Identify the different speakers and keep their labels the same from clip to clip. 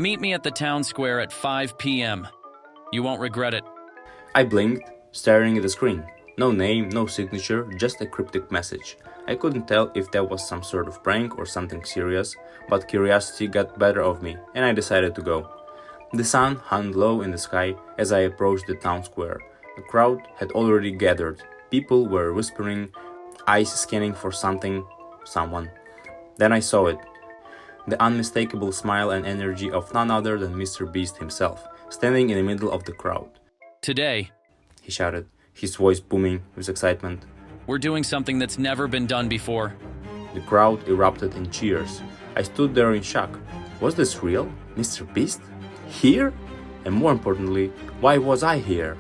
Speaker 1: Meet me at the town square at 5 p.m. You won't regret it.
Speaker 2: I blinked, staring at the screen. No name, no signature, just a cryptic message. I couldn't tell if that was some sort of prank or something serious, but curiosity got better of me, and I decided to go. The sun hung low in the sky as I approached the town square. The crowd had already gathered. People were whispering, eyes scanning for someone. Then I saw it. The unmistakable smile and energy of none other than Mr. Beast himself, standing in the middle of the crowd.
Speaker 1: Today,
Speaker 2: He shouted, his voice booming with excitement.
Speaker 1: we're doing something that's never been done before.
Speaker 2: The crowd erupted in cheers. I stood there in shock. Was this real? Mr. Beast? Here? And more importantly, why was I here?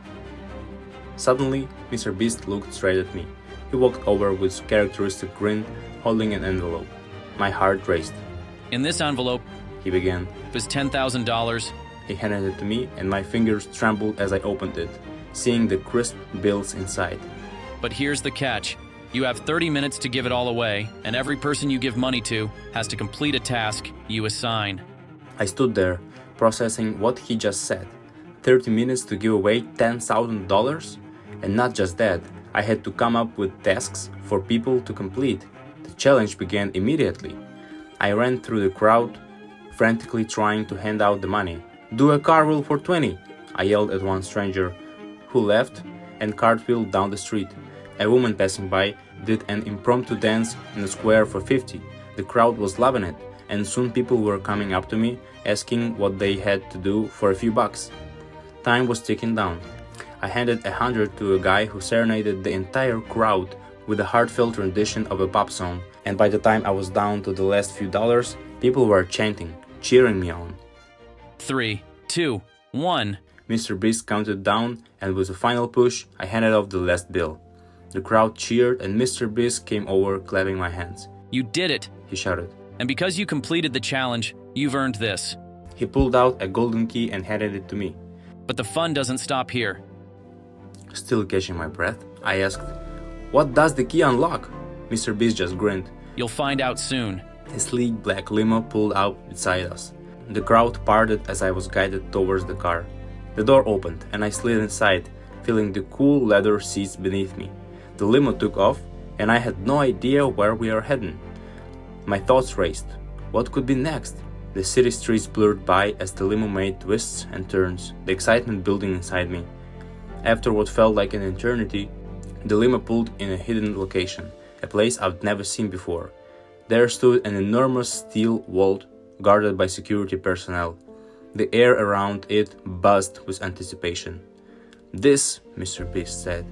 Speaker 2: Suddenly, Mr. Beast looked straight at me. He walked over with a characteristic grin, holding an envelope. My heart raced.
Speaker 1: In this envelope
Speaker 2: He began.
Speaker 1: is $10,000.
Speaker 2: He handed it to me, and my fingers trembled as I opened it, seeing the crisp bills inside.
Speaker 1: But here's the catch. You have 30 minutes to give it all away, and every person you give money to has to complete a task you assign.
Speaker 2: I stood there, processing what he just said. 30 minutes to give away $10,000? And not just that, I had to come up with tasks for people to complete. The challenge began immediately. I ran through the crowd, frantically trying to hand out the money. "Do a cartwheel for 20, I yelled at one stranger, who left and cartwheeled down the street. A woman passing by did an impromptu dance in the square for 50. The crowd was loving it, and soon people were coming up to me, asking what they had to do for a few bucks. Time was ticking down. I handed 100 to a guy who serenaded the entire crowd with a heartfelt rendition of a pop song, and by the time I was down to the last few dollars, people were chanting, cheering me on.
Speaker 1: 3, 2, 1.
Speaker 2: Mr. Beast counted down, and with a final push, I handed off the last bill. The crowd cheered, and Mr. Beast came over, clapping my hands.
Speaker 1: You did it.
Speaker 2: He shouted.
Speaker 1: And because you completed the challenge, you've earned this.
Speaker 2: He pulled out a golden key and handed it to me.
Speaker 1: But the fun doesn't stop here.
Speaker 2: Still catching my breath, I asked, "What does the key unlock?" Mr. Beast just grinned.
Speaker 1: You'll find out soon.
Speaker 2: A sleek black limo pulled out beside us. The crowd parted as I was guided towards the car. The door opened, and I slid inside, feeling the cool leather seats beneath me. The limo took off, and I had no idea where we were heading. My thoughts raced. What could be next? The city streets blurred by as the limo made twists and turns, the excitement building inside me. After what felt like an eternity, the limo pulled in a hidden location, a place I'd never seen before. There stood an enormous steel vault guarded by security personnel. The air around it buzzed with anticipation. "This," Mr. Beast said,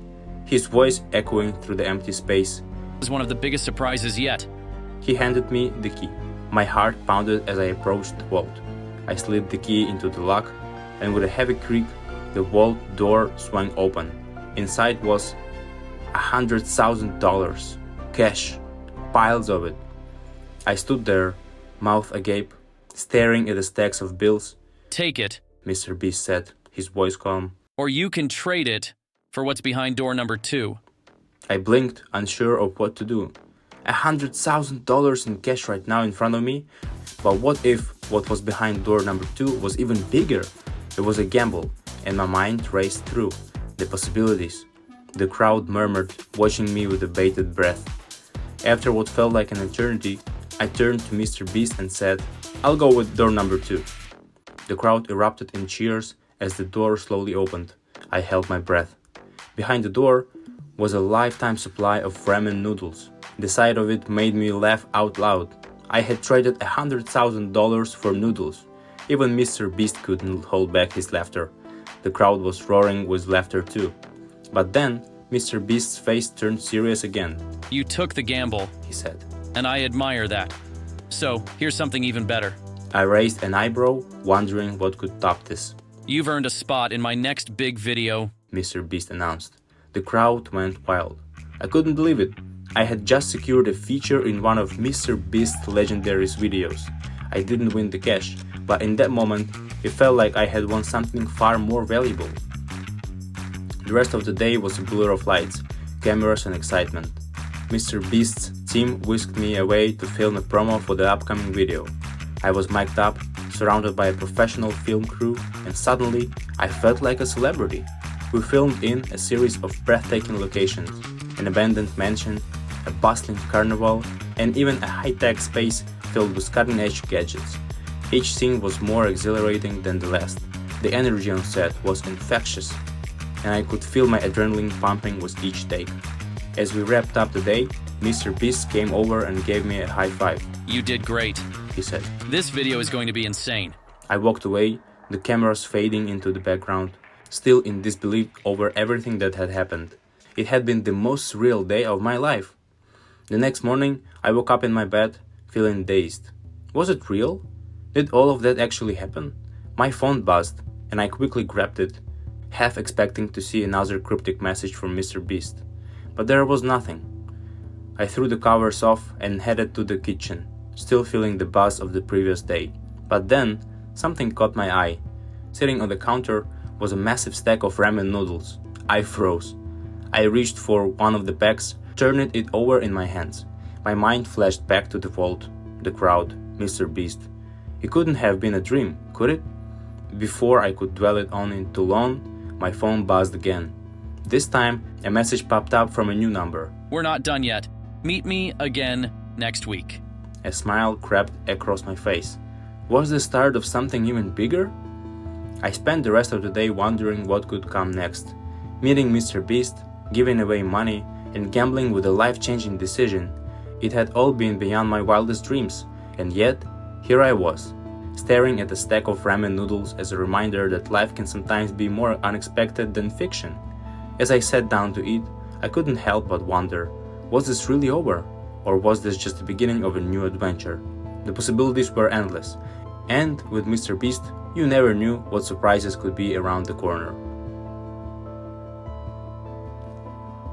Speaker 2: his voice echoing through the empty space.
Speaker 1: This is one of the biggest surprises yet.
Speaker 2: He handed me the key. My heart pounded as I approached the vault. I slid the key into the lock, and with a heavy creak, the vault door swung open. Inside was $100,000. Cash. Piles of it. I stood there, mouth agape, staring at the stacks of bills.
Speaker 1: Take it,
Speaker 2: Mr. Beast said, his voice calm.
Speaker 1: or you can trade it for what's behind door number 2.
Speaker 2: I blinked, unsure of what to do. $100,000 in cash right now in front of me? But what if what was behind door number 2 was even bigger? It was a gamble, and my mind raced through the possibilities. The crowd murmured, watching me with a bated breath. After what felt like an eternity, I turned to Mr. Beast and said, "I'll go with door number 2. The crowd erupted in cheers as the door slowly opened. I held my breath. Behind the door was a lifetime supply of ramen noodles. The sight of it made me laugh out loud. I had traded $100,000 for noodles. Even Mr. Beast couldn't hold back his laughter. The crowd was roaring with laughter too. But then, Mr. Beast's face turned serious again.
Speaker 1: You took the gamble,
Speaker 2: He said.
Speaker 1: and I admire that. So, here's something even better.
Speaker 2: I raised an eyebrow, wondering what could top this.
Speaker 1: You've earned a spot in my next big video.
Speaker 2: Mr. Beast announced. The crowd went wild. I couldn't believe it. I had just secured a feature in one of Mr. Beast's legendary videos. I didn't win the cash, but in that moment, it felt like I had won something far more valuable. The rest of the day was a blur of lights, cameras and excitement. Mr. Beast's team whisked me away to film a promo for the upcoming video. I was mic'd up, surrounded by a professional film crew, and suddenly I felt like a celebrity. We filmed in a series of breathtaking locations, an abandoned mansion, a bustling carnival, and even a high-tech space filled with cutting-edge gadgets. Each scene was more exhilarating than the last. The energy on set was infectious, and I could feel my adrenaline pumping with each take. As we wrapped up the day, Mr. Beast came over and gave me a high five.
Speaker 1: You did great.
Speaker 2: He said.
Speaker 1: This video is going to be insane.
Speaker 2: I walked away, the cameras fading into the background, still in disbelief over everything that had happened. It had been the most surreal day of my life. The next morning, I woke up in my bed, feeling dazed. Was it real? Did all of that actually happen? My phone buzzed, and I quickly grabbed it, half expecting to see another cryptic message from Mr. Beast. But there was nothing. I threw the covers off and headed to the kitchen, still feeling the buzz of the previous day. But then, something caught my eye. Sitting on the counter was a massive stack of ramen noodles. I froze. I reached for one of the packs, turned it over in my hands. My mind flashed back to the vault, the crowd, Mr. Beast. It couldn't have been a dream, could it? Before I could dwell it on it too long, my phone buzzed again. This time, a message popped up from a new number.
Speaker 1: We're not done yet. Meet me again next week.
Speaker 2: A smile crept across my face. Was the start of something even bigger? I spent the rest of the day wondering what could come next. Meeting Mr. Beast, giving away money, and gambling with a life-changing decision. It had all been beyond my wildest dreams, and yet, here I was, staring at a stack of ramen noodles as a reminder that life can sometimes be more unexpected than fiction. As I sat down to eat, I couldn't help but wonder, was this really over? Or was this just the beginning of a new adventure? The possibilities were endless, and with Mr. Beast, you never knew what surprises could be around the corner.